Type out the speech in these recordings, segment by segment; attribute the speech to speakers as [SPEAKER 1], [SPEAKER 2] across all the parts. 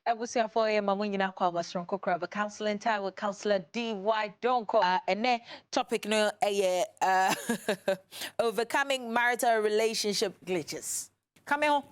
[SPEAKER 1] Ebusia for ye mamunyina kwa wasronko crab counseling time with counselor D.Y. Donkoh. And then topic no overcoming marital relationship glitches. Come on.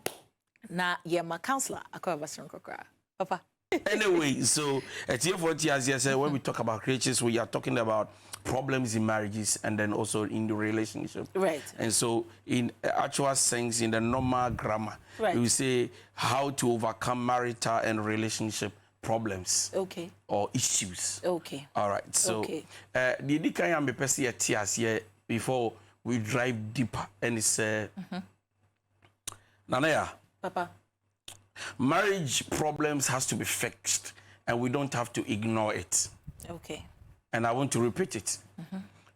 [SPEAKER 1] Na ye ma counselor akwa wasronko crab. Papa.
[SPEAKER 2] Anyway, so at year 40 as I said, when we talk about glitches, we are talking about problems in marriages and then also in the relationship.
[SPEAKER 1] Right.
[SPEAKER 2] And so in actual sense, in the normal grammar,
[SPEAKER 1] right.
[SPEAKER 2] we say how to overcome marital and relationship problems.
[SPEAKER 1] Okay.
[SPEAKER 2] Or issues.
[SPEAKER 1] Okay.
[SPEAKER 2] All right. So the idea I'm here before we drive deeper and it's Nanaya.
[SPEAKER 1] Papa.
[SPEAKER 2] Marriage problems has to be fixed and we don't have to ignore it.
[SPEAKER 1] Okay.
[SPEAKER 2] And I want to repeat it.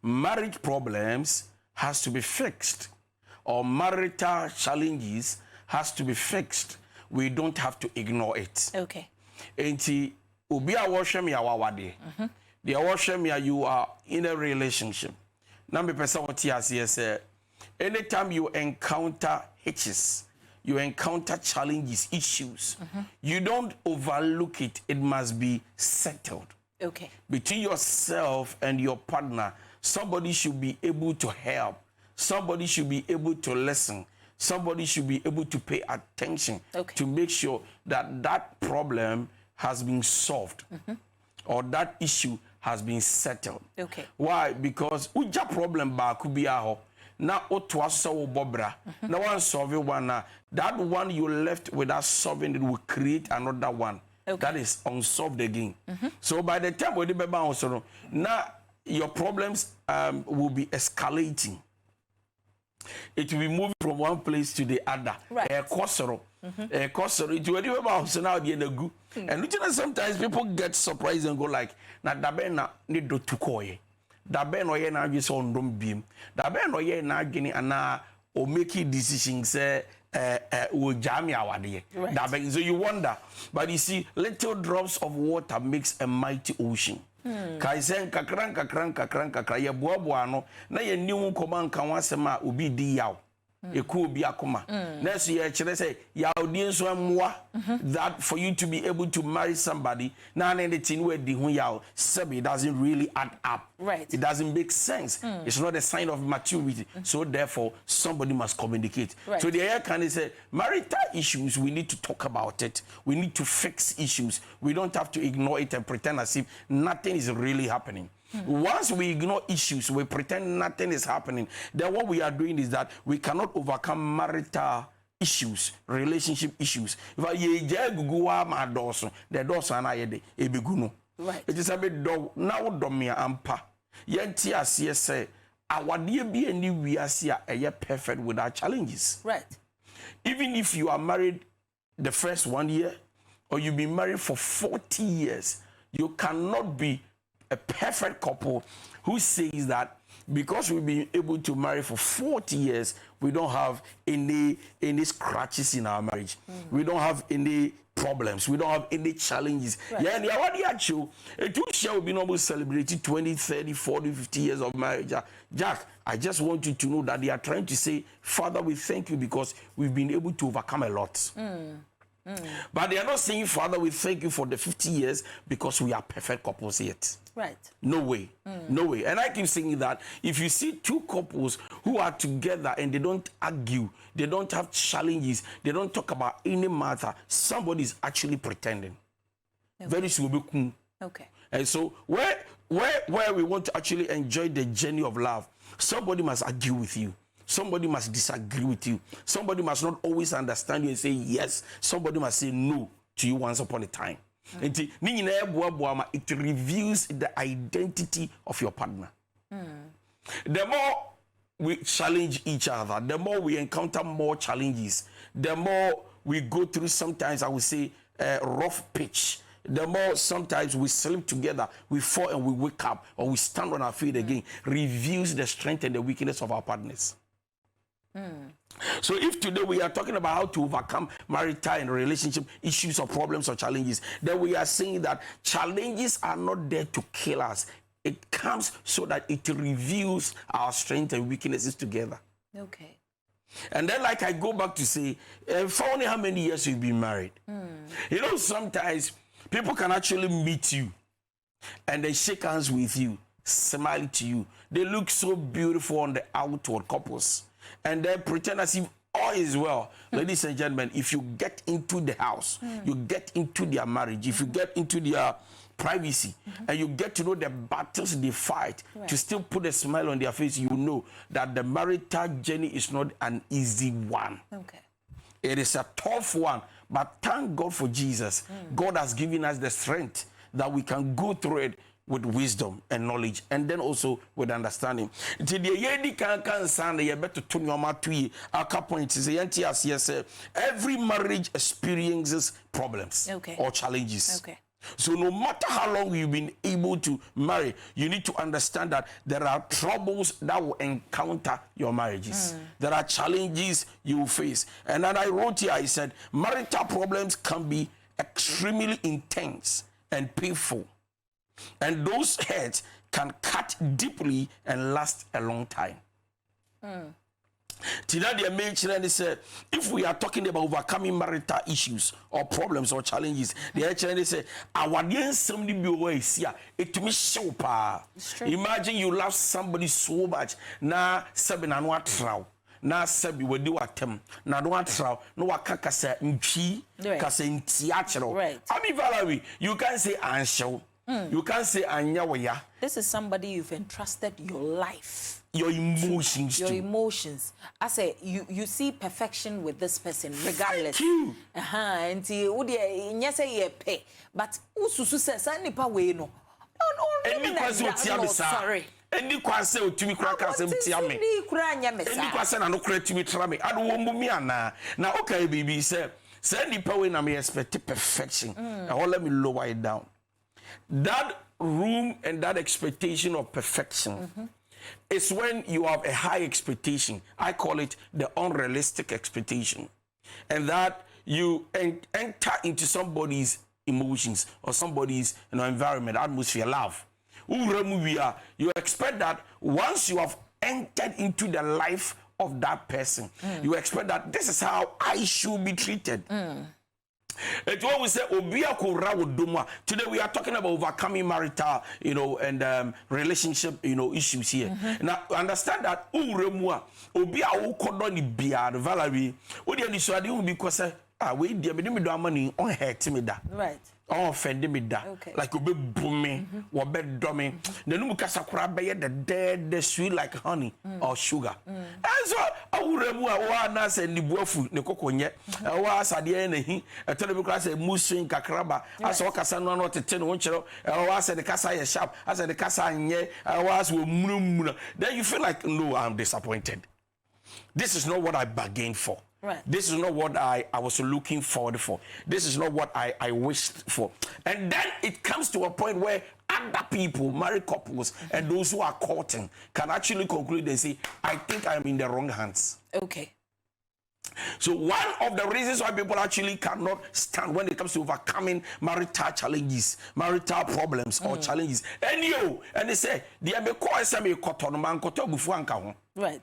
[SPEAKER 2] Marriage problems has to be fixed, or marital challenges has to be fixed. We don't have to ignore it.
[SPEAKER 1] Okay.
[SPEAKER 2] Enti obi a worship me awawade. The worship me you are in a relationship. Now me person what say anytime you encounter hitches, you encounter challenges, issues, you don't overlook it. It must be settled.
[SPEAKER 1] Okay.
[SPEAKER 2] Between yourself and your partner, somebody should be able to help. Somebody should be able to listen. Somebody should be able to pay attention to make sure that that problem has been solved or that issue has been settled.
[SPEAKER 1] Okay.
[SPEAKER 2] Why? Because uja problem ba could be aho. Now, so bobra. Now, one solve one. That one you left without solving it will create another one. That is unsolved again. So by the time we do now your problems will be escalating. It will be moving from one place to the other.
[SPEAKER 1] Right.
[SPEAKER 2] It will be about so now the good. And sometimes people get surprised and go like, "Na dabe na need to koye. Dabe no ye na just on dom beam. Dabe no ye na gini ana or making decisions will jam away." So you wonder, but you see, little drops of water makes a mighty ocean. Kaisen kakran ye boa no na ye niwu koma nka wasema obi di yaw. Eku obi akoma. Next year chere say yaw di nso amwa that for you to be able to marry somebody na anything where the hu yaw it doesn't really add up.
[SPEAKER 1] Right.
[SPEAKER 2] It doesn't make sense. It's not a sign of maturity. So therefore somebody must communicate.
[SPEAKER 1] Right.
[SPEAKER 2] So the air can say marital issues, we need to talk about it. We need to fix issues. We don't have to ignore it and pretend as if nothing is really happening. Once we ignore issues, we pretend nothing is happening, then what we are doing is that we cannot overcome marital issues, relationship issues. If you the doors are not right. It is a bit dog now domia ampa. Yenti as say our dear be any we are a perfect without challenges.
[SPEAKER 1] Right.
[SPEAKER 2] Even if you are married the first 1 year or you've been married for 40 years, you cannot be a perfect couple who says that because we've been able to marry for 40 years, we don't have any scratches in our marriage. We don't have any problems. We don't have any challenges.
[SPEAKER 1] Right.
[SPEAKER 2] Yeah, and what you it will shall be normal celebrating 20, 30, 40, 50 years of marriage. Jack, I just want you to know that they are trying to say, Father, we thank you because we've been able to overcome a lot. But they are not saying, Father, we thank you for the 50 years because we are perfect couples yet.
[SPEAKER 1] Right.
[SPEAKER 2] No way. No way. And I keep saying that if you see two couples who are together and they don't argue, they don't have challenges, they don't talk about any matter, somebody is actually pretending.
[SPEAKER 1] Okay.
[SPEAKER 2] Very soon.
[SPEAKER 1] Okay.
[SPEAKER 2] And so where we want to actually enjoy the journey of love, somebody must argue with you. Somebody must disagree with you. Somebody must not always understand you and say yes. Somebody must say no to you once upon a time. It reveals the identity of your partner. The more we challenge each other, the more we encounter more challenges, the more we go through sometimes, I would say, rough pitch. The more sometimes we sleep together, we fall and we wake up, or we stand on our feet again, reveals the strength and the weakness of our partners. So if today we are talking about how to overcome marital and relationship issues or problems or challenges, then we are saying that challenges are not there to kill us. It comes so that it reveals our strengths and weaknesses together.
[SPEAKER 1] Okay.
[SPEAKER 2] And then, like I go back to say, for only how many years you've been married? You know, sometimes people can actually meet you and they shake hands with you, smile to you. They look so beautiful on the outward, couples, and they pretend as if all is well. Ladies and gentlemen, if you get into the house, you get into their marriage, if you get into their privacy, and you get to know the battles they fight to still put a smile on their face, you know that the marital journey is not an easy one.
[SPEAKER 1] Okay.
[SPEAKER 2] It is a tough one, but thank God for Jesus. God has given us the strength that we can go through it with wisdom and knowledge, and then also with understanding. Every marriage experiences problems or challenges.
[SPEAKER 1] Okay.
[SPEAKER 2] So no matter how long you've been able to marry, you need to understand that there are troubles that will encounter your marriages. There are challenges you will face. And then I wrote here, I said, marital problems can be extremely intense and painful. And those hurts can cut deeply and last a long time. Today, the main challenge is if we are talking about overcoming marital issues or problems or challenges, the challenge is our dear somebody be away here. It me show pa. Imagine you love somebody so much. Na seven and what trow. Na sebi we do atem. Na do what trow. No wakaka say nchi. Kase ntiachero.
[SPEAKER 1] Right.
[SPEAKER 2] I mean, Valerie, you can say ansho. You can't say anya.
[SPEAKER 1] This is somebody you've entrusted your life.
[SPEAKER 2] Your emotions.
[SPEAKER 1] Your emotions. I say you see perfection with this person regardless.
[SPEAKER 2] Thank you.
[SPEAKER 1] And say pay. But ususu says nipa we no. Sorry.
[SPEAKER 2] Any kwase otumi kura kasem tia me. Any kwase na no kura tumi tra me. Ado wo mbumi ana. Na okay baby say nipa we na me expect perfection. Now let me lower it down. That room and that expectation of perfection is when you have a high expectation. I call it the unrealistic expectation. And that you enter into somebody's emotions or somebody's environment, atmosphere, love. You expect that once you have entered into the life of that person, you expect that this is how I should be treated. It's what we say, today we are talking about overcoming marital, and relationship, issues here. Now, understand that, Valerie, because, we do money on her
[SPEAKER 1] right.
[SPEAKER 2] Oh, offend me that. Like you be booming, or be dummy. The new casacra be the sweet like honey or sugar. And so I will remove a one as and the bofu, the coconut, a was at the end. A telegraph a mousing cacraba. I saw Cassandra not a 10 1 I was at the Casa shop, as at the Casa and ye, I was with moon. Then you feel like, no, I'm disappointed. This is not what I bargained for.
[SPEAKER 1] Right.
[SPEAKER 2] This is not what I was looking forward for. This is not what I wished for. And then it comes to a point where other people, married couples, and those who are courting can actually conclude and say, I think I'm in the wrong hands.
[SPEAKER 1] Okay.
[SPEAKER 2] So one of the reasons why people actually cannot stand when it comes to overcoming marital challenges, marital problems or challenges. And they say,
[SPEAKER 1] right.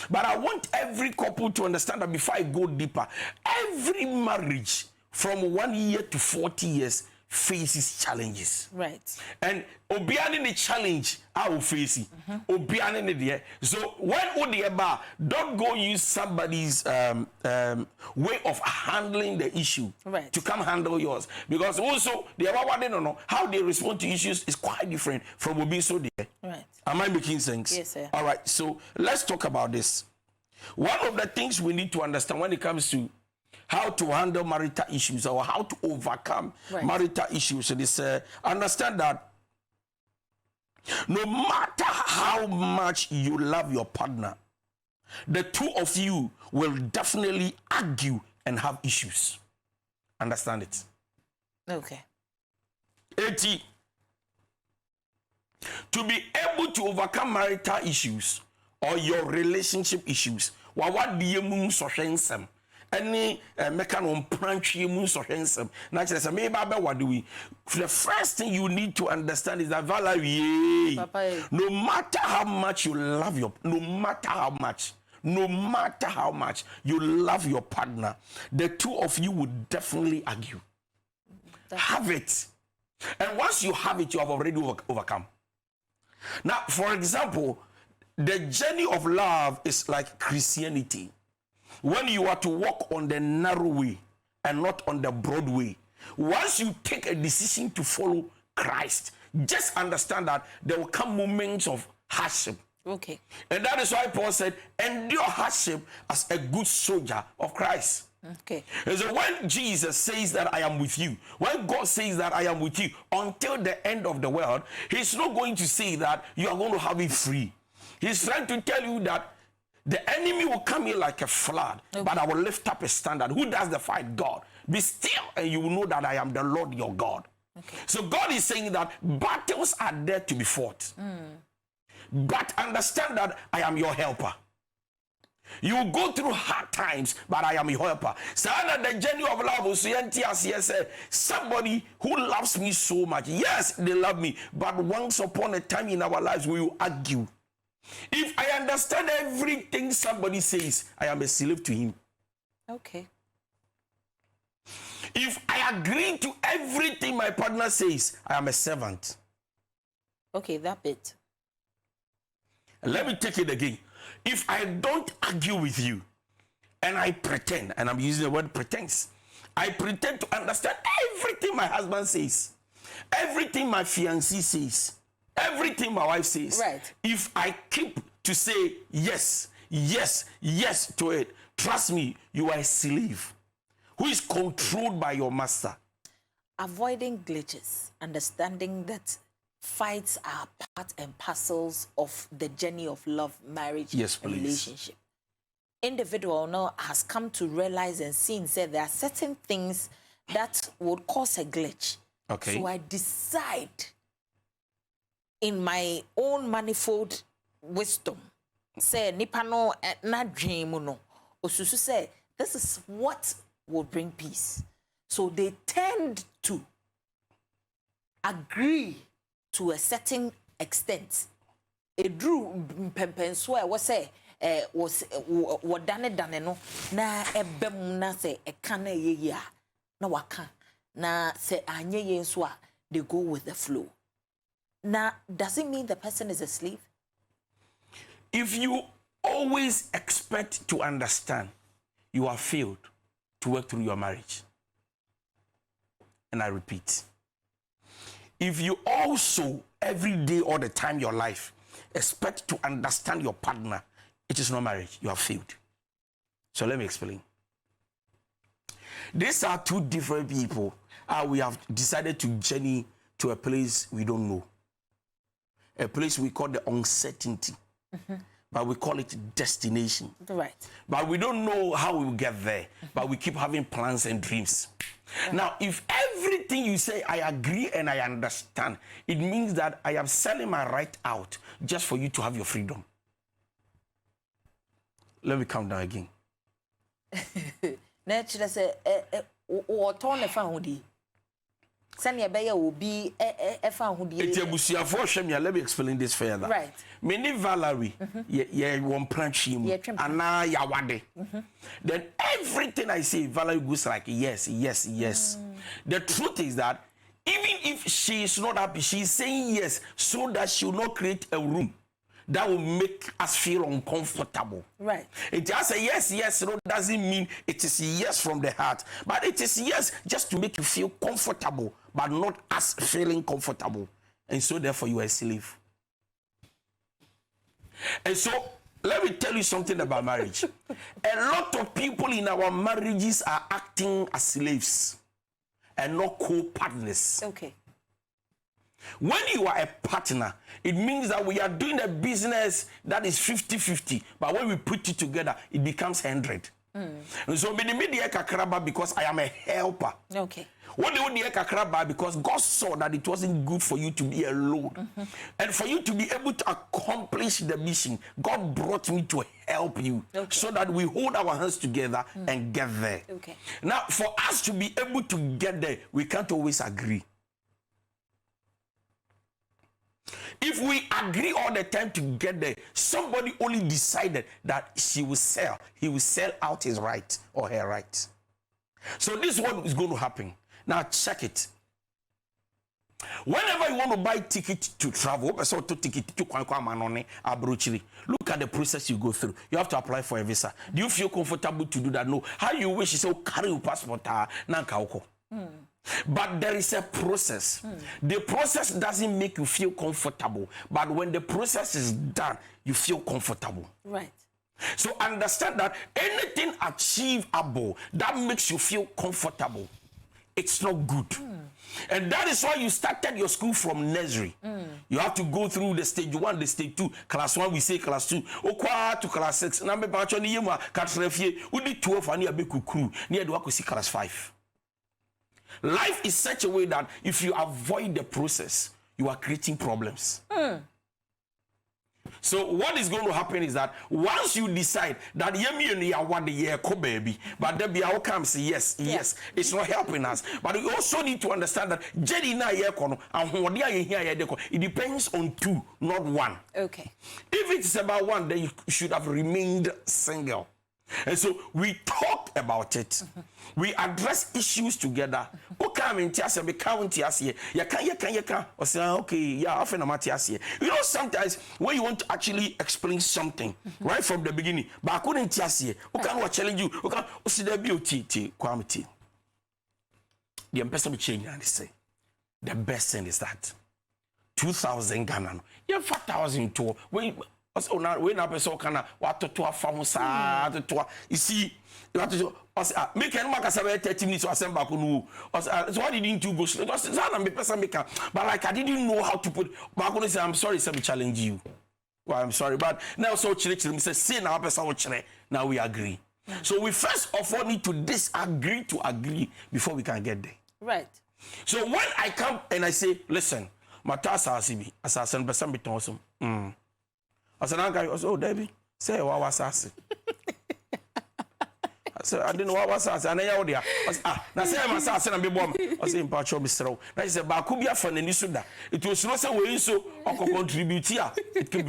[SPEAKER 2] But I want every couple to understand that before I go deeper, every marriage from 1 year to 40 years faces challenges.
[SPEAKER 1] Right.
[SPEAKER 2] And obiani the challenge I will face it. Obiani the so when Odieba don't go use somebody's way of handling the issue to come handle yours. Because also the don't know how they respond to issues is quite different from Obi so there.
[SPEAKER 1] Right.
[SPEAKER 2] Am I making sense?
[SPEAKER 1] Yes, sir.
[SPEAKER 2] All right, so let's talk about this. One of the things we need to understand when it comes to how to handle marital issues or how to overcome marital issues is understand that no matter how much you love your partner, the two of you will definitely argue and have issues. Understand it?
[SPEAKER 1] Okay.
[SPEAKER 2] 80. To be able to overcome marital issues or your relationship issues, what do you mean so handsome? any mechanism prantry moon so handsome. Naturally, say maybe what do we? The first thing you need to understand is that Valerie, no matter how much you love no matter how much you love your partner, the two of you would definitely argue. Have it. And once you have it, you have already overcome. Now, for example, the journey of love is like Christianity. When you are to walk on the narrow way and not on the broad way, once you take a decision to follow Christ, just understand that there will come moments of hardship.
[SPEAKER 1] Okay.
[SPEAKER 2] And that is why Paul said, endure hardship as a good soldier of Christ.
[SPEAKER 1] Okay.
[SPEAKER 2] And so when Jesus says that I am with you, when God says that I am with you until the end of the world, he's not going to say that you are going to have it free. He's trying to tell you that the enemy will come in like a flood, but I will lift up a standard. Who does the fight? God. Be still and you will know that I am the Lord your God. Okay. So God is saying that battles are there to be fought. But understand that I am your helper. You will go through hard times, but I am your helper. So that the journey of love was somebody who loves me so much. Yes, they love me, but once upon a time in our lives we will argue. If I understand everything somebody says, I am a slave to him.
[SPEAKER 1] Okay.
[SPEAKER 2] If I agree to everything my partner says, I am a servant.
[SPEAKER 1] Okay, that bit.
[SPEAKER 2] Let me take it again. If I don't argue with you and I pretend, and I'm using the word pretense, I pretend to understand everything my husband says, everything my fiancé says, everything my wife says.
[SPEAKER 1] Right.
[SPEAKER 2] If I keep to say yes, yes, yes to it, trust me, you are a slave who is controlled by your master.
[SPEAKER 1] Avoiding glitches, understanding that fights are part and parcels of the journey of love, marriage,
[SPEAKER 2] yes,
[SPEAKER 1] and relationship. Individual now has come to realize and see and say there are certain things that would cause a glitch.
[SPEAKER 2] Okay.
[SPEAKER 1] So I decide in my own manifold wisdom, say nipano na dream no, osusu say this is what will bring peace. So they tend to agree to a certain extent. It drew pempenso was say was dane no na ebem na say e kana ye ya na waka na say anye ye nso a they go with the flow. Now, does it mean the person is a slave?
[SPEAKER 2] If you always expect to understand, you have failed to work through your marriage. And I repeat, if you also, every day, all the time, your life, expect to understand your partner, it is not marriage. You have failed. So let me explain. These are two different people. We have decided to journey to a place we don't know. A place we call the uncertainty. But we call it destination.
[SPEAKER 1] Right.
[SPEAKER 2] But we don't know how we will get there. But we keep having plans and dreams. Now, if everything you say, I agree and I understand, it means that I am selling my right out just for you to have your freedom. Let me calm down again.
[SPEAKER 1] Naturally, say, what on the phone? Let
[SPEAKER 2] me explain this further.
[SPEAKER 1] Right.
[SPEAKER 2] Many Valerie, one planchi, and yawade. Then everything I say, Valerie goes like yes, yes, yes. The truth is that even if she is not happy, she is saying yes so that she will not create a room that will make us feel uncomfortable.
[SPEAKER 1] Right.
[SPEAKER 2] It just a yes, yes, no, doesn't mean it is yes from the heart, but it is yes just to make you feel comfortable, but not us feeling comfortable. And so therefore you are a slave. And so let me tell you something about marriage. A lot of people in our marriages are acting as slaves and not co-partners.
[SPEAKER 1] Okay.
[SPEAKER 2] When you are a partner, it means that we are doing a business that is 50-50. But when we put it together, it becomes 100. And so me the media kakraba because I am a helper.
[SPEAKER 1] Okay.
[SPEAKER 2] What the media kakraba because God saw that it wasn't good for you to be alone. And for you to be able to accomplish the mission, God brought me to help you so that we hold our hands together and get there.
[SPEAKER 1] Okay.
[SPEAKER 2] Now, for us to be able to get there, we can't always agree. If we agree all the time to get there, somebody only decided that he will sell out his right or her right. So this is what is going to happen. Now check it. Whenever you want to buy ticket to travel, look at the process you go through. You have to apply for a visa. Do you feel comfortable to do that? No. How you wish you say carry your passport? But there is a process. The process doesn't make you feel comfortable, but when the process is done, you feel comfortable.
[SPEAKER 1] Right.
[SPEAKER 2] So understand that anything achievable that makes you feel comfortable, it's not good. And that is why you started your school from nursery. You have to go through the stage 1, the stage 2, class 1, we say class 2, okwa to class 6. Number actually you ma katrefie, we did 12 and you be kukuru, near the work see class 5. Life is such a way that if you avoid the process, you are creating problems. So what is going to happen is that once you decide that yemi and ya want the year baby, but there be our come say yes, it's not helping us. But we also need to understand that Jedi na year kono and what it depends on 2, not 1.
[SPEAKER 1] Okay.
[SPEAKER 2] If it's about 1, then you should have remained single. And so we talk about it. We address issues together. You know, sometimes when you want to actually explain something right from the beginning, but I couldn't challenge you. The person will change and say, the best thing is that 2,000 Ghana. Yeah, 4,000 to so now when a person can what to a famous you see you have to make any mark 30 minutes to assemble so why didn't you go slow? But like I didn't know how to put back on say I'm sorry sir, challenge you. Well, I'm sorry, but now so chile say say now person now we agree. So we first of all need to disagree to agree before we can get there.
[SPEAKER 1] Right.
[SPEAKER 2] So when I come and I say, listen, my task assassin person be awesome. I said, oh, Debbie, say what was assassin. I said, I didn't know what was assassin. And I there. Now say I'm assassin and be bomb. I said, Pacho Mistro. Now he said, Bakubia for the Nisuda. It was not a way so or contribute here. It can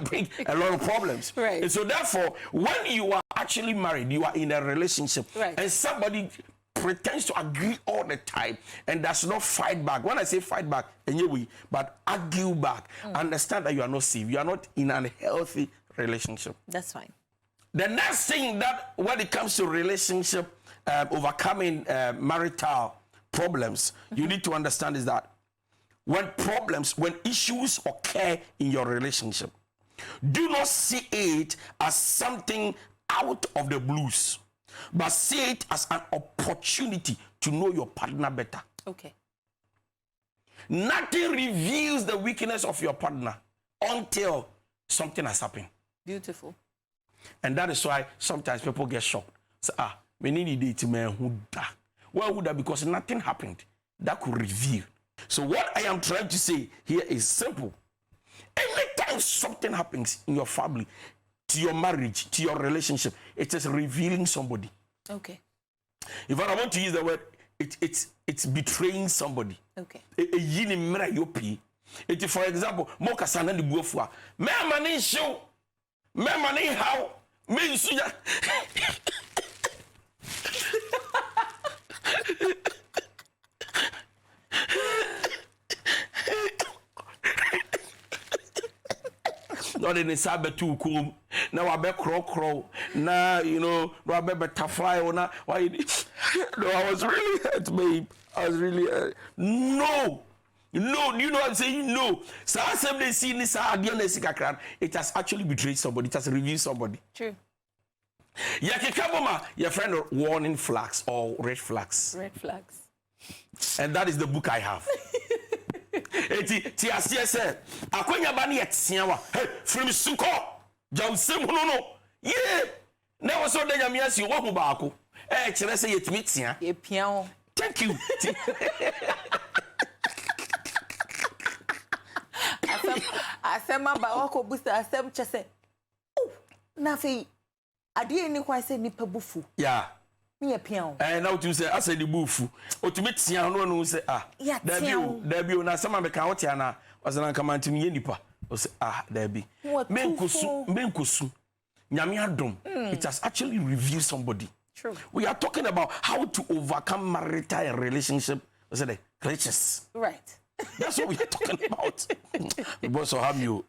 [SPEAKER 2] bring a lot of problems.
[SPEAKER 1] Right.
[SPEAKER 2] And so therefore, when you are actually married, you are in a relationship,
[SPEAKER 1] right,
[SPEAKER 2] and somebody pretends to agree all the time and does not fight back. When I say fight back, anyway, but argue back, understand that you are not safe. You are not in a healthy relationship.
[SPEAKER 1] That's fine.
[SPEAKER 2] The next thing that when it comes to relationship, overcoming marital problems, you need to understand is that when issues occur in your relationship, do not see it as something out of the blues, but see it as an opportunity to know your partner better.
[SPEAKER 1] Okay.
[SPEAKER 2] Nothing reveals the weakness of your partner until something has happened.
[SPEAKER 1] Beautiful.
[SPEAKER 2] And that is why sometimes people get shocked. So, we need a date man who da. Well, who da? Because nothing happened that could reveal. So what I am trying to say here is simple. Anytime something happens in your family, to your marriage, to your relationship, it is revealing somebody.
[SPEAKER 1] Okay.
[SPEAKER 2] If I want to use the word, it's betraying somebody.
[SPEAKER 1] Okay.
[SPEAKER 2] For example, Moka Sana the Buafua. Me money show. Me money how? Me suya. Not in the sabe too cool. Now I bet crow. Now you know, I bet butterfly or not. Why? No, I was really hurt, babe. I was really hurt. No, you know what I'm saying? No. So I said they see this it has actually betrayed somebody. It has revealed somebody.
[SPEAKER 1] True.
[SPEAKER 2] Your friend warning flags or red flags.
[SPEAKER 1] Red flags.
[SPEAKER 2] And that is the book I have. Tia said, Akonya bani etsiawa. Hey, from Suko. Jawsem no. Yeah. Now so the Yamias you walk back. Eh, Chile say it meets ya.
[SPEAKER 1] Ye piano.
[SPEAKER 2] Thank you.
[SPEAKER 1] Asem aba wako busta asem chese. Oh, na fe ade ni kwa se nipa bufu.
[SPEAKER 2] Yeah.
[SPEAKER 1] Me piano.
[SPEAKER 2] Now to say as the bufu. O to meet ya no say there be na some make out ya na was na come to me nipa. O say there be. Menkusu. Nyame adom. It has actually revealed somebody.
[SPEAKER 1] True.
[SPEAKER 2] We are talking about how to overcome marital relationship. Was it glitches?
[SPEAKER 1] Right.
[SPEAKER 2] That's what we're talking about. Boss will have you.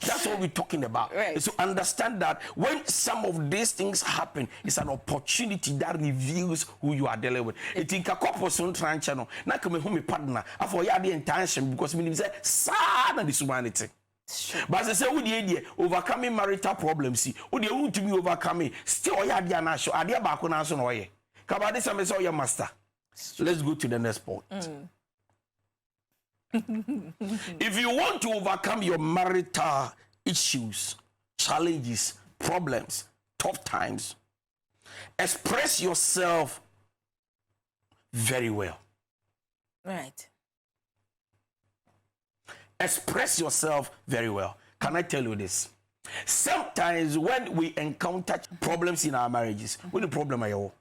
[SPEAKER 2] That's what we're talking about.
[SPEAKER 1] Right.
[SPEAKER 2] So understand that when some of these things happen, it's an opportunity that reveals who you are dealing with. It in a couple soon channel. Now come home partner. I for the intention because we say sad and this humanity. But as I say, we the overcoming marital problems. See, we the want to be overcoming. Still, you are the answer. Are the back on answer no way. Come on, this is your master. Let's go to the next point. If you want to overcome your marital issues, challenges, problems, tough times, express yourself very well.
[SPEAKER 1] Right.
[SPEAKER 2] Express yourself very well. Can I tell you this? Sometimes when we encounter problems in our marriages, what the problem are you?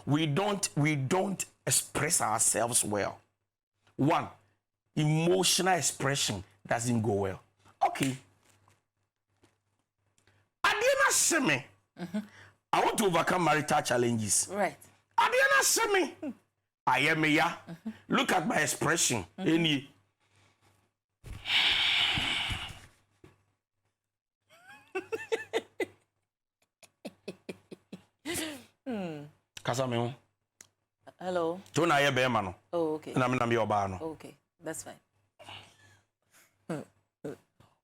[SPEAKER 2] We don't express ourselves well. One, emotional expression doesn't go well. Okay. Adiana Semi. I want to overcome marital challenges.
[SPEAKER 1] Right.
[SPEAKER 2] Adiana Semi. I am ya. Look at my expression. Any. Kasame.
[SPEAKER 1] Hello.
[SPEAKER 2] Tona ye be mano.
[SPEAKER 1] Oh, okay.
[SPEAKER 2] Na me na me oba no.
[SPEAKER 1] Okay, that's fine.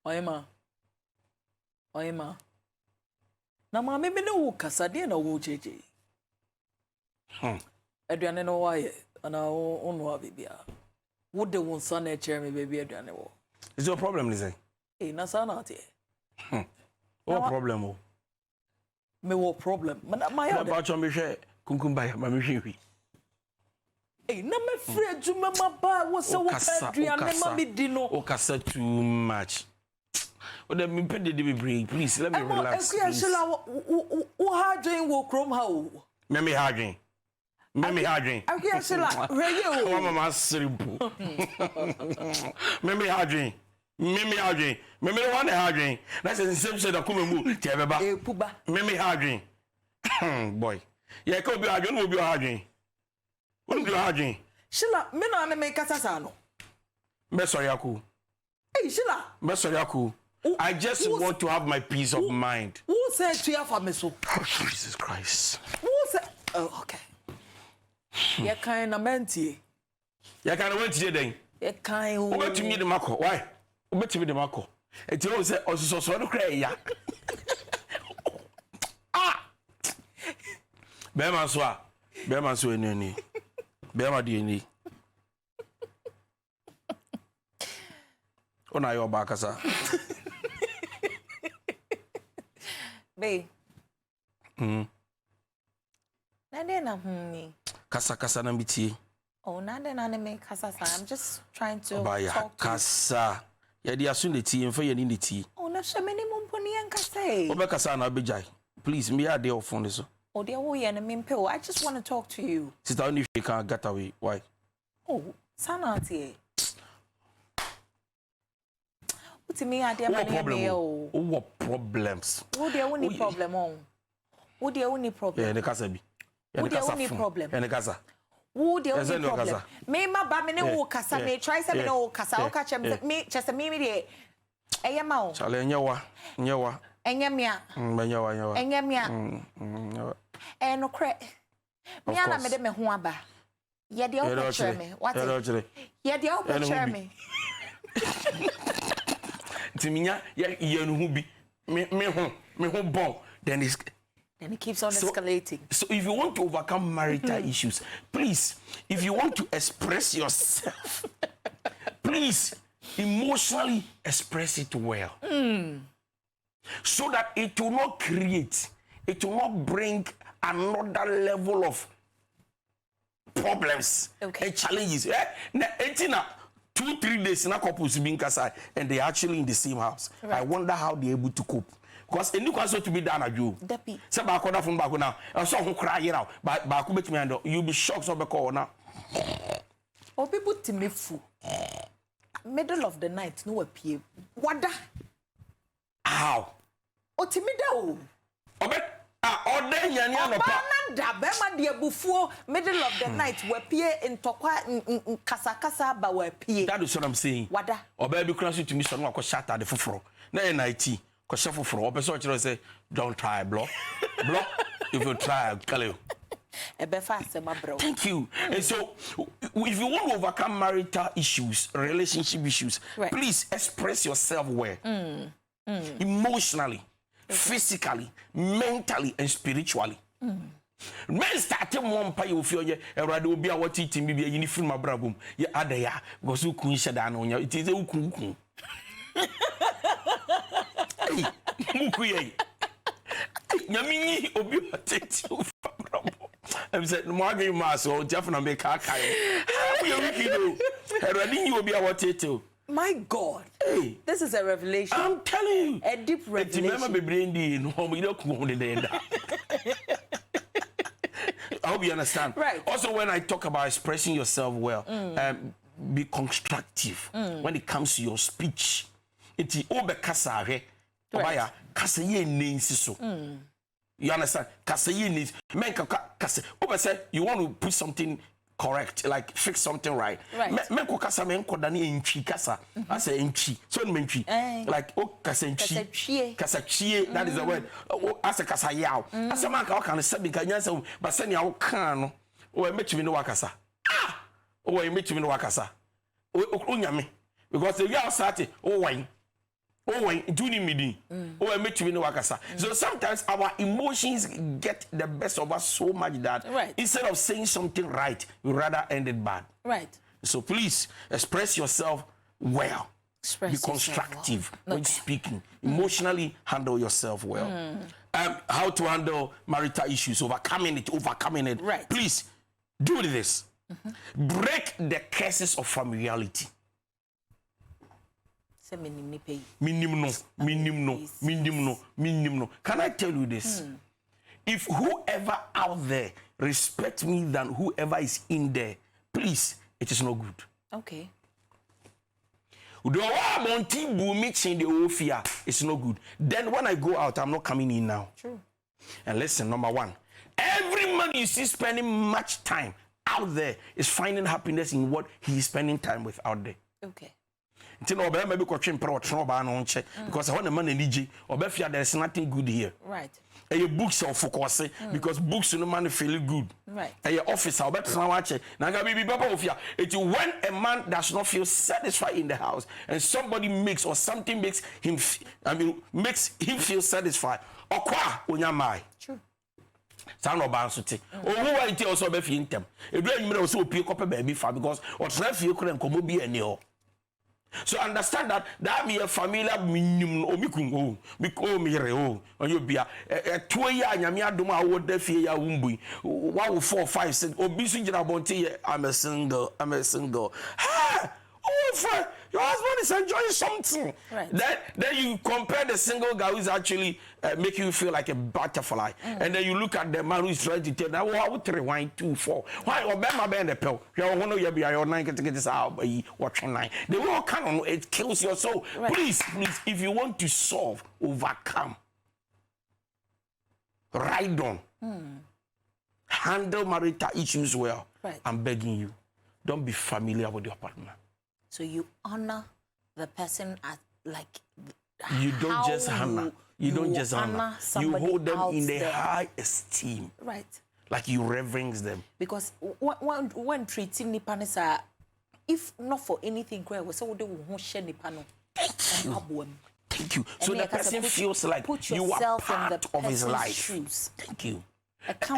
[SPEAKER 1] Oyema. Na ma me ne wo kasa de na wo cheche. Aduane no wa ye ana wo no abibia. Wo de wo nsa na chere me baby aduane wo.
[SPEAKER 2] Is your problem Lise?
[SPEAKER 1] Eh na sa na te.
[SPEAKER 2] What problem o?
[SPEAKER 1] Me wo problem. Ma ya.
[SPEAKER 2] Ba cho me hwe kunkumba ya ma me hwe hwi.
[SPEAKER 1] Eh na me free adwuma ma ba wo se wo aduane ma me di no.
[SPEAKER 2] O kasa too much. O de me pede de be please let me relax.
[SPEAKER 1] Wo ha dwen wo krom ha o.
[SPEAKER 2] Me ha dwen. Me ha dwen.
[SPEAKER 1] Akuya shela reye o.
[SPEAKER 2] O mama seribu. Me ha dwen. Me ha dwen. Me one ha dwen. Na say same say da kuma mu ti e beba.
[SPEAKER 1] E puba.
[SPEAKER 2] Me ha dwen. Boy. Ye ka obi ha dwen, obi ha dwen. Obi ha dwen.
[SPEAKER 1] Shela me no ane me kasa sa no.
[SPEAKER 2] Me sorry aku.
[SPEAKER 1] Hey Shela.
[SPEAKER 2] Me sorry aku. I just want to have my peace of mind.
[SPEAKER 1] Who said to you for me so?
[SPEAKER 2] Oh, Jesus Christ.
[SPEAKER 1] Who said? Oh, okay. You kind of menti.
[SPEAKER 2] You can't wait today then.
[SPEAKER 1] You kind of.
[SPEAKER 2] Over to me the Marco. Why? Over to me the Marco. And you say, oh, so no cray ya. Bema swa. Bema so any. Bema di any. Ona yo bakasa.
[SPEAKER 1] Babe. Nade na me.
[SPEAKER 2] Kasa na biti.
[SPEAKER 1] Oh, nade na me kasa sa. I'm just trying to
[SPEAKER 2] Baya,
[SPEAKER 1] talk to
[SPEAKER 2] kasa. Ya di asun de ti, mfa ye ni de ti.
[SPEAKER 1] Oh, na hwe me ni mumponi en kasa e.
[SPEAKER 2] Obe kasa na bejai. Please, me ya dey off on this.
[SPEAKER 1] Oh, dear, wo ye na me mpe. I just want to talk to you.
[SPEAKER 2] Sister, only if you can't get away. Why?
[SPEAKER 1] Oh, sanati. What me ade ma me o.
[SPEAKER 2] What problems?
[SPEAKER 1] Wo dey wo ni problem on. Wo dey wo ni problem.
[SPEAKER 2] Yeah, the kasa bi.
[SPEAKER 1] Wo dey wo ni problem.
[SPEAKER 2] Yeah, the kasa.
[SPEAKER 1] Wo dey wo ni problem. Me ma ba me ne wo kasa me try say me ne wo kasa. O ka chem me chese me dey eye ma o.
[SPEAKER 2] Chale nyewa.
[SPEAKER 1] Enye mia.
[SPEAKER 2] Nyewa.
[SPEAKER 1] Enye mia. No kre. Me ana me de me ho aba. Ye dey o picture me. What? Ye dey o picture me.
[SPEAKER 2] Timinya ye no hu bi. Me ho bon. Then
[SPEAKER 1] it keeps on escalating.
[SPEAKER 2] So if you want to overcome marital issues, please, if you want to express yourself, please emotionally express it well. So that it will not create it will not bring another level of problems and challenges. Now, 2-3 days in a couple's being casa and they're actually in the same house. I wonder how they're able to cope. Because a new concert to be done at you. Say back from back now. I saw who cry now. But back with me, you'll be shocked over call now.
[SPEAKER 1] Or people to me fool. Middle of the night, no appear. What da?
[SPEAKER 2] How?
[SPEAKER 1] O timida.
[SPEAKER 2] Obe. Or then you know.
[SPEAKER 1] Bema dia before middle of the night we appear in tokwa kasa ba we appear.
[SPEAKER 2] That is what I'm saying.
[SPEAKER 1] What da?
[SPEAKER 2] Obe be cross to me so no ko shatter the fufuro. Na NIT. Ko chef fufuro. Obe so chiro say don't try block. Block. If you try, I'll kill you. Thank you. And so, if you want to overcome marital issues, relationship issues, please express yourself well. Emotionally, physically, mentally, and spiritually. Men started one pay of your radio be a what eating be a uniform brabum. Ya adaya was who kun shadan on ya. It is a ukun. Mukuye. Yamini obi attention. I'm saying, Margaret Maso, definitely make a kind. You will be our tattoo.
[SPEAKER 1] My God, hey, this is a revelation.
[SPEAKER 2] I'm telling you,
[SPEAKER 1] a deep revelation.
[SPEAKER 2] Remember, be brandy in home. You don't come on the I hope you understand.
[SPEAKER 1] Right.
[SPEAKER 2] Also, when I talk about expressing yourself well, be constructive when it comes to your speech. It's over kasa obaya kasa ye nensi so. You understand? Kasayi needs men kasa. Over say you want to put something correct, like fix something right. Men ko kasa men ko dani entry kasa. I say entry. So entry. Like kasa entry. Kasa chie. That is the word. I say kasa yaw. I say man ka can say because you say but say ya kan no. O make me no wakasa. O make me no wakasa. O nyame. Because the yaw start wine. Do you mean? Make you know wakasa. So sometimes our emotions get the best of us so much that instead of saying something right, we rather end it bad.
[SPEAKER 1] Right.
[SPEAKER 2] So please express yourself well. Be constructive when speaking. Emotionally handle yourself well. How to handle marital issues, overcoming it.
[SPEAKER 1] Right.
[SPEAKER 2] Please do this. Break the curses of familiarity. Minimum. Can I tell you this? If whoever out there respects me than whoever is in there, please, it is not good.
[SPEAKER 1] Okay.
[SPEAKER 2] It's not good. Then when I go out, I'm not coming in now.
[SPEAKER 1] True.
[SPEAKER 2] And listen, number one, every man you see spending much time out there is finding happiness in what he is spending time with out there.
[SPEAKER 1] Okay.
[SPEAKER 2] Maybe because when a man energy or there's nothing good here.
[SPEAKER 1] Right.
[SPEAKER 2] And your books are focus because books no man feel good.
[SPEAKER 1] Right.
[SPEAKER 2] And your office are better now watch. Now it's when a man does not feel satisfied in the house and somebody makes or something makes him feel satisfied. Or qua on your mind.
[SPEAKER 1] True.
[SPEAKER 2] Sound of answer. Or who I tell also be in them. If you also pick up a baby for because or try feel couldn't come be any. So understand that be a familiar minimum omikun because me re you be a 2 year nyame adoma wo da fie ya wumbu 1 4 5 6 obi so gira bonte I'm a single ha your husband is enjoying something.
[SPEAKER 1] Right.
[SPEAKER 2] Then you compare the single guy who is actually making you feel like a butterfly, and then you look at the man who is trying to tell now how 3 1 2 4 why Obama bend the pill you want to be your 9 get this out watching 9 they will kind of it kills your soul. Right. Please if you want to solve overcome ride on handle marital issues well.
[SPEAKER 1] Right.
[SPEAKER 2] I'm begging you, don't be familiar with your partner.
[SPEAKER 1] So you honor the person as like
[SPEAKER 2] you don't just honor. You don't just honor. You hold them in the high esteem.
[SPEAKER 1] Right.
[SPEAKER 2] Like you reverence them.
[SPEAKER 1] Because when treating Nipanis are, if not for anything, we say we don't share Nipano.
[SPEAKER 2] Thank you. So the person feels like you are part of his life.
[SPEAKER 1] Shoes.
[SPEAKER 2] Thank you.
[SPEAKER 1] If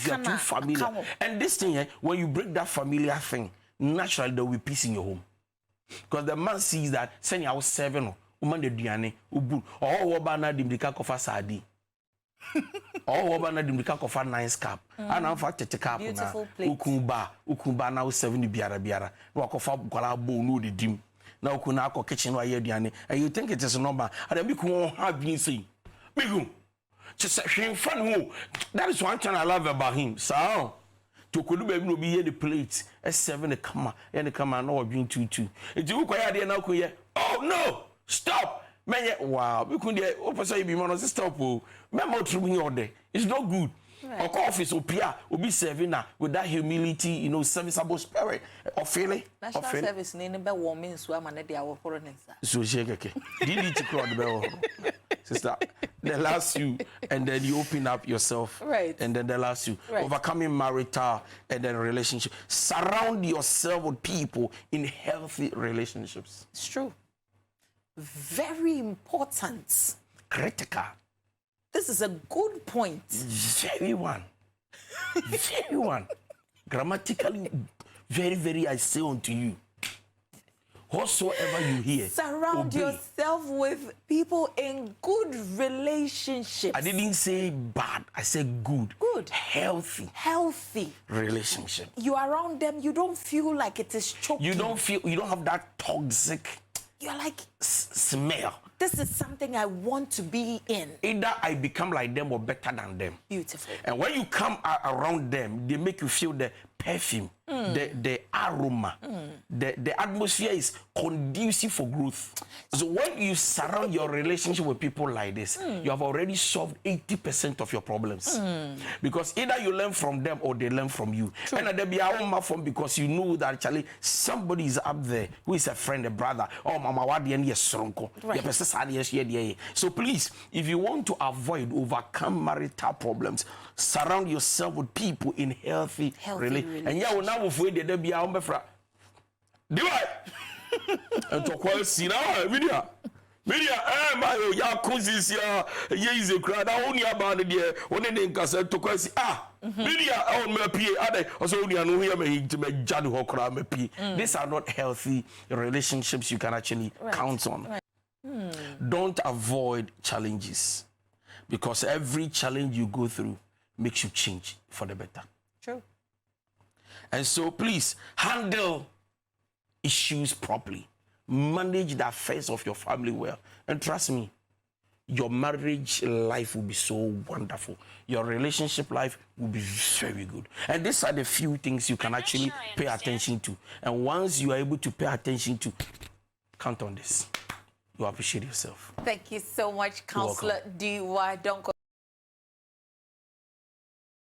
[SPEAKER 2] you're too familiar. And this thing, when you break that familiar thing, naturally there will be peace in your home. Because the man sees that, send you out 7 woman the diane, ubu, or wabana dimdika kofa sadi. All over na dimika kofa nice cap. And I'm fact take cap na. Ukumba na 70 biara. No kofa kwala bo no de dim. Na ukuna akọ kitchen wa ye aduane. And you think it is normal. And then biku have been saying. Biku. Just him fun. That is one thing I love about him. So to kodu baby no be here the plate. S7 the camera no being 2-2. It you kwaya dey na koye. Oh no! Stop! Man, wow, we couldn't say be man stop. Memo through your day. It's not good. Right. Or office or PR will be serving now with that humility, you know, serviceable spirit or feeling.
[SPEAKER 1] National service name be warming so am na dey our foreigners.
[SPEAKER 2] So shake. Did it to crowd the bell. Sister, they last you and then you open up yourself.
[SPEAKER 1] Right.
[SPEAKER 2] And then they last you. Right. Overcoming marital and then relationship. Surround yourself with people in healthy relationships.
[SPEAKER 1] It's true. Very important.
[SPEAKER 2] Critical.
[SPEAKER 1] This is a good point.
[SPEAKER 2] Very one. Very one. Grammatically, very, very, I say unto you. Whatsoever you hear.
[SPEAKER 1] Surround yourself with people in good relationships.
[SPEAKER 2] I didn't say bad. I said good.
[SPEAKER 1] Good.
[SPEAKER 2] Healthy relationship.
[SPEAKER 1] You are around them, you don't feel like it is choking.
[SPEAKER 2] You don't have that toxic.
[SPEAKER 1] You're like,
[SPEAKER 2] smell.
[SPEAKER 1] This is something I want to be in.
[SPEAKER 2] Either I become like them or better than them.
[SPEAKER 1] Beautiful.
[SPEAKER 2] And when you come around them, they make you feel the perfume, the aroma, the atmosphere is conducive for growth. So when you surround your relationship with people like this, you have already solved 80% of your problems. Because either you learn from them or they learn from you. True. And there be our own from because you know that actually somebody is up there who is a friend, a brother. Oh, mama, what the end is stronko. So please, if you want to overcome marital problems, surround yourself with people in healthy relationships. And yeah, now we there be our friend. Do I? And to call Sina media, my ya cousins ya is a crowd. I only about the year one in Casa to call media on my PA. Also, only I know here to make Jadu Hokra me P. These are not healthy relationships you can actually count on. Right. Don't avoid challenges because every challenge you go through makes you change for the better.
[SPEAKER 1] True.
[SPEAKER 2] And so please handle issues properly. Manage the affairs of your family well. And trust me, your marriage life will be so wonderful. Your relationship life will be very good. And these are the few things you can actually pay attention to. And once you are able to pay attention to, count on this. You appreciate yourself.
[SPEAKER 1] Thank you so much, Counselor D.Y. Donkoh.